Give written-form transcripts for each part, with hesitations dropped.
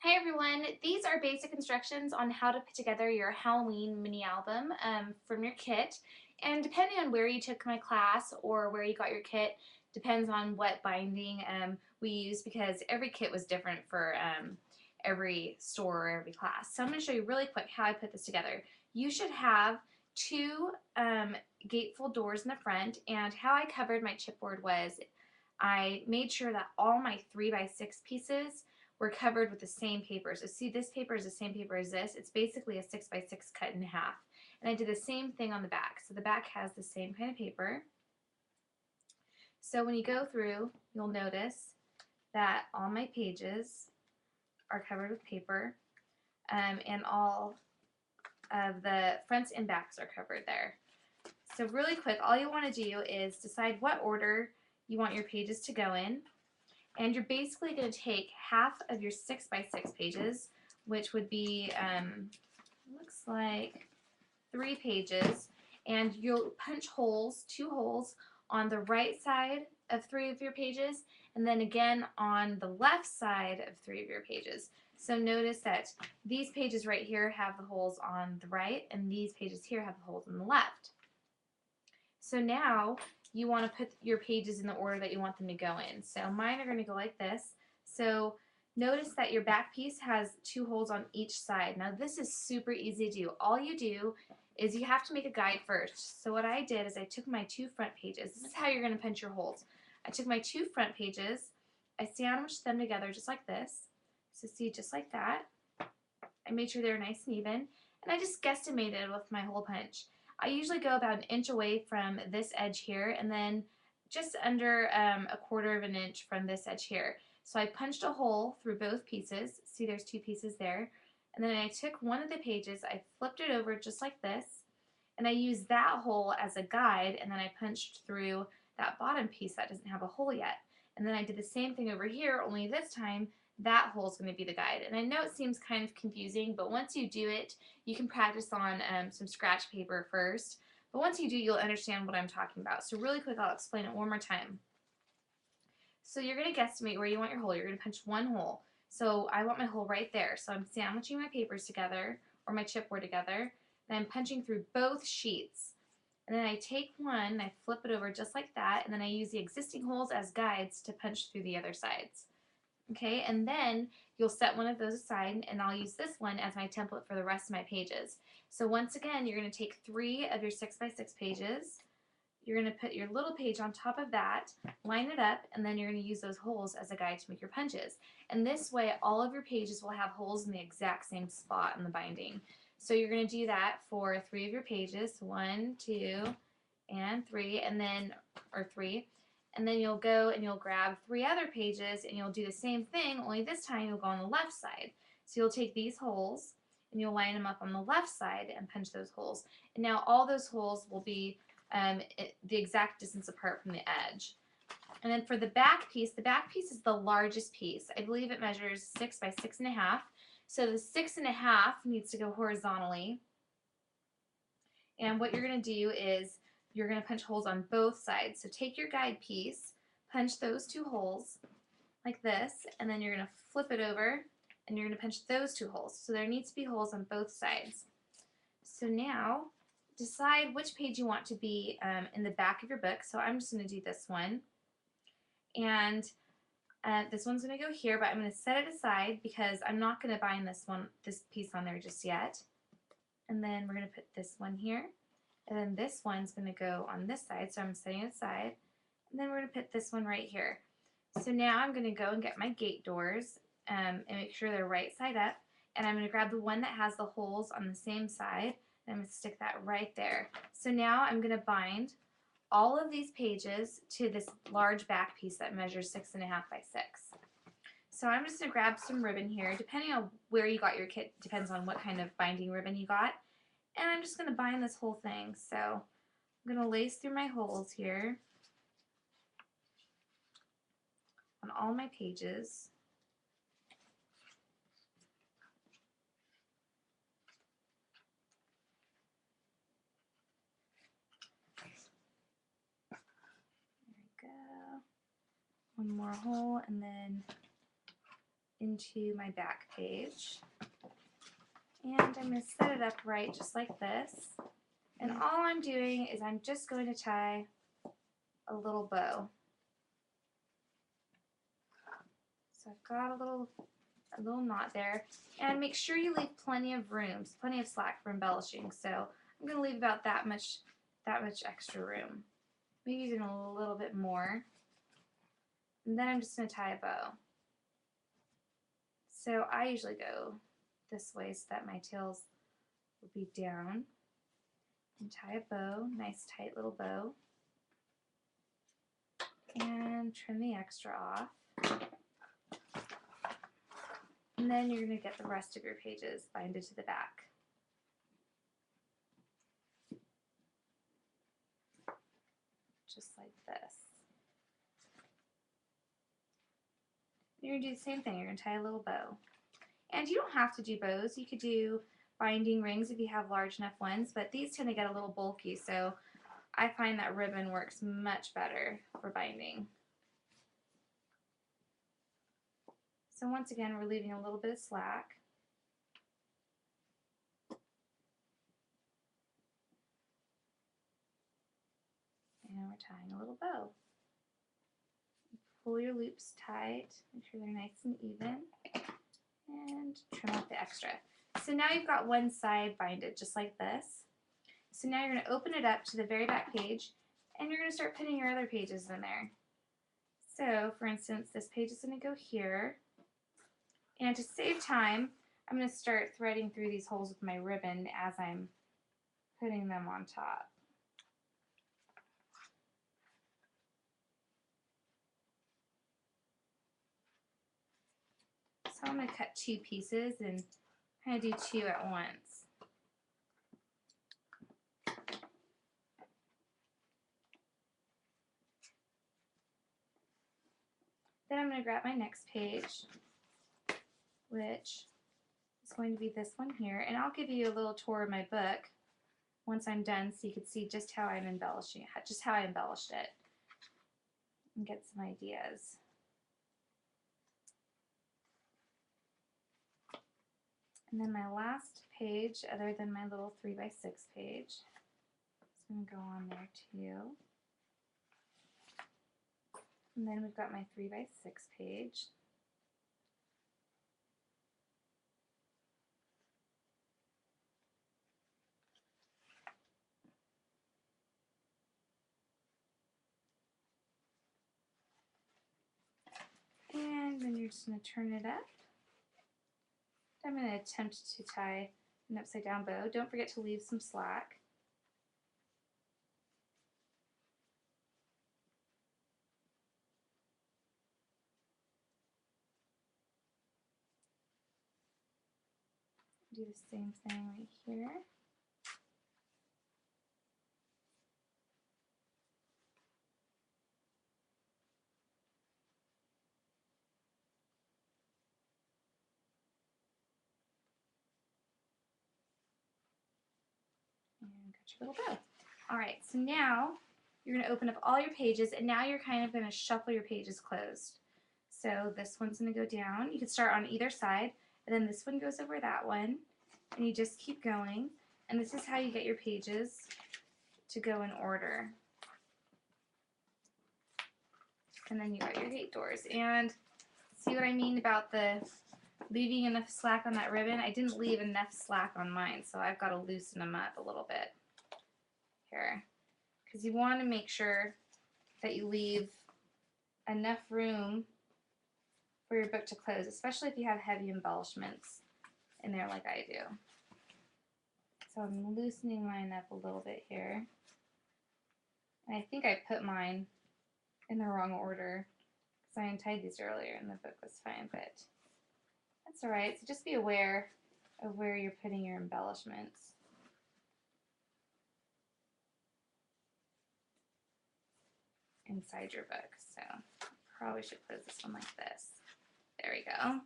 Hi everyone, these are basic instructions on how to put together your Halloween mini album from your kit. And depending on where you took my class or where you got your kit, depends on what binding we use because every kit was different for every store or every class. So I'm going to show you really quick how I put this together. You should have two gatefold doors in the front, and how I covered my chipboard was I made sure that all my 3x6 pieces were covered with the same paper. So see, this paper is the same paper as this. It's basically a 6x6 cut in half. And I did the same thing on the back. So the back has the same kind of paper. So when you go through, you'll notice that all my pages are covered with paper, and all of the fronts and backs are covered there. So really quick, all you want to do is decide what order you want your pages to go in. And you're basically going to take half of your 6x6 pages, which would be, looks like 3 pages, and you'll punch holes, 2 holes, on the right side of 3 of your pages, and then again on the left side of 3 of your pages. So notice that these pages right here have the holes on the right, and these pages here have the holes on the left. So now you want to put your pages in the order that you want them to go in. So mine are going to go like this. So notice that your back piece has 2 holes on each side. Now this is super easy to do. All you do is you have to make a guide first. So what I did is I took my 2 front pages. This is how you're going to punch your holes. I took my 2 front pages, I sandwiched them together just like this. So see, just like that. I made sure they were nice and even, and I just guesstimated with my hole punch. I usually go about an inch away from this edge here, and then just under a quarter of an inch from this edge here. So I punched a hole through both pieces. See, there's 2 pieces there. And then I took one of the pages, I flipped it over just like this, and I used that hole as a guide, and then I punched through that bottom piece that doesn't have a hole yet. And then I did the same thing over here, only this time that hole is going to be the guide. And I know it seems kind of confusing, but once you do it, you can practice on some scratch paper first. But once you do, you'll understand what I'm talking about. So really quick, I'll explain it one more time. So you're going to guesstimate where you want your hole. You're going to punch one hole. So I want my hole right there. So I'm sandwiching my papers together, or my chipboard together, and I'm punching through both sheets. And then I take one and I flip it over just like that, and then I use the existing holes as guides to punch through the other sides. Okay, and then you'll set one of those aside, and I'll use this one as my template for the rest of my pages. So once again, you're going to take 3 of your 6x6 pages, you're going to put your little page on top of that, line it up, and then you're going to use those holes as a guide to make your punches. And this way, all of your pages will have holes in the exact same spot in the binding. So you're going to do that for 3 of your pages, 1, 2, and 3, and then, or 3. And then you'll go and you'll grab 3 other pages and you'll do the same thing, only this time you'll go on the left side. So you'll take these holes and you'll line them up on the left side and punch those holes. And now all those holes will be the exact distance apart from the edge. And then for the back piece is the largest piece. I believe it measures 6 by 6.5. So the 6.5 needs to go horizontally. And what you're going to do is you're going to punch holes on both sides. So take your guide piece, punch those 2 holes like this, and then you're going to flip it over and you're going to punch those 2 holes. So there needs to be holes on both sides. So now decide which page you want to be in the back of your book. So I'm just going to do this one. And this one's going to go here, but I'm going to set it aside because I'm not going to bind this piece on there just yet. And then we're going to put this one here. And then this one's going to go on this side, so I'm setting it aside. And then we're going to put this one right here. So now I'm going to go and get my gate doors and make sure they're right side up. And I'm going to grab the one that has the holes on the same side, and I'm going to stick that right there. So now I'm going to bind all of these pages to this large back piece that measures 6.5 by 6. So I'm just going to grab some ribbon here. Depending on where you got your kit, depends on what kind of binding ribbon you got. And I'm just going to bind this whole thing. So I'm going to lace through my holes here on all my pages. There we go. One more hole, and then into my back page. And I'm going to set it up right just like this. And all I'm doing is I'm just going to tie a little bow. So I've got a little knot there. And make sure you leave plenty of room, plenty of slack for embellishing. So I'm going to leave about that much extra room. Maybe even a little bit more. And then I'm just going to tie a bow. So I usually go this way so that my tails will be down. And tie a bow, nice tight little bow. And trim the extra off. And then you're going to get the rest of your pages binded to the back. Just like this. You're going to do the same thing. You're going to tie a little bow. And you don't have to do bows. You could do binding rings if you have large enough ones, but these tend to get a little bulky, so I find that ribbon works much better for binding. So once again, we're leaving a little bit of slack. And we're tying a little bow. Pull your loops tight, make sure they're nice and even, and trim off the extra. So now you've got one side binded just like this. So now you're going to open it up to the very back page, and you're going to start putting your other pages in there. So for instance, this page is going to go here, and to save time, I'm going to start threading through these holes with my ribbon as I'm putting them on top. So I'm going to cut two pieces and kind of do two at once. Then I'm going to grab my next page, which is going to be this one here, and I'll give you a little tour of my book once I'm done so you can see just how I'm embellishing it, just how I embellished it, and get some ideas. And then my last page, other than my little 3x6 page, is going to go on there too. And then we've got my 3x6 page. And then you're just going to turn it up. I'm going to attempt to tie an upside down bow. Don't forget to leave some slack. Do the same thing right here. And got your little bow. Alright, so now you're going to open up all your pages, and now you're kind of going to shuffle your pages closed. So this one's going to go down. You can start on either side, and then this one goes over that one, and you just keep going. And this is how you get your pages to go in order. And then you got your gate doors. And see what I mean about the leaving enough slack on that ribbon? I didn't leave enough slack on mine, so I've got to loosen them up a little bit here. Because you want to make sure that you leave enough room for your book to close, especially if you have heavy embellishments in there like I do. So I'm loosening mine up a little bit here. And I think I put mine in the wrong order because I untied these earlier and the book was fine, but that's alright. So just be aware of where you're putting your embellishments. Inside your book. So probably should close this one like this. There we go.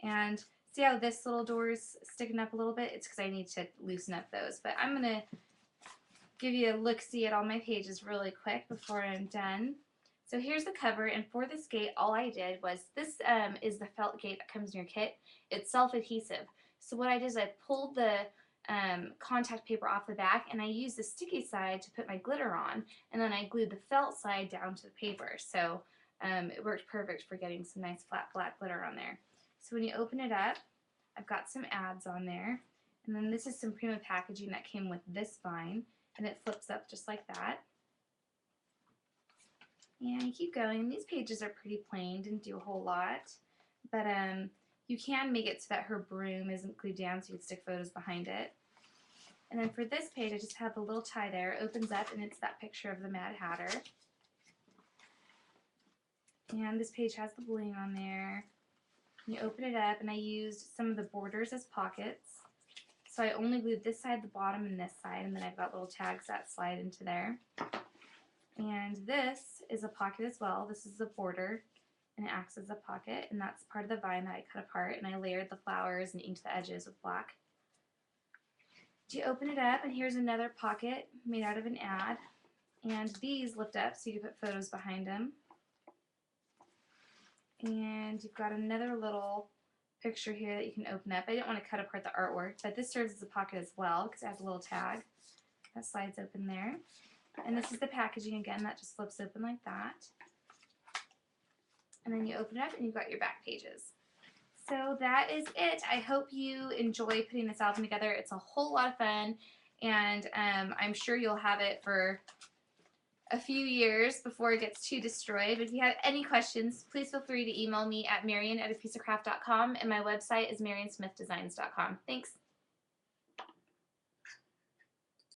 And see how this little door is sticking up a little bit? It's because I need to loosen up those. But I'm going to give you a look-see at all my pages really quick before I'm done. So here's the cover, and for this gate, all I did was, this is the felt gate that comes in your kit. It's self-adhesive. So what I did is I pulled the contact paper off the back, and I used the sticky side to put my glitter on, and then I glued the felt side down to the paper. So it worked perfect for getting some nice flat black glitter on there. So when you open it up, I've got some ads on there, and then this is some Prima packaging that came with this vine, and it flips up just like that. And you keep going. These pages are pretty plain, didn't do a whole lot, but you can make it so that her broom isn't glued down so you can stick photos behind it. And then for this page, I just have the little tie there. It opens up, and it's that picture of the Mad Hatter. And this page has the bling on there. You open it up, and I used some of the borders as pockets. So I only glued this side, the bottom, and this side, and then I've got little tags that slide into there. And this is a pocket as well. This is the border, and it acts as a pocket, and that's part of the vine that I cut apart, and I layered the flowers and inked the edges with black. You open it up, and here's another pocket made out of an ad, and these lift up so you can put photos behind them. And you've got another little picture here that you can open up. I didn't want to cut apart the artwork, but this serves as a pocket as well because it has a little tag that slides open there. And this is the packaging again that just flips open like that. And then you open it up, and you've got your back pages. So that is it. I hope you enjoy putting this album together. It's a whole lot of fun, and I'm sure you'll have it for a few years before it gets too destroyed. But if you have any questions, please feel free to email me at marian@apieceofcraft.com, and my website is mariansmithdesigns.com. Thanks.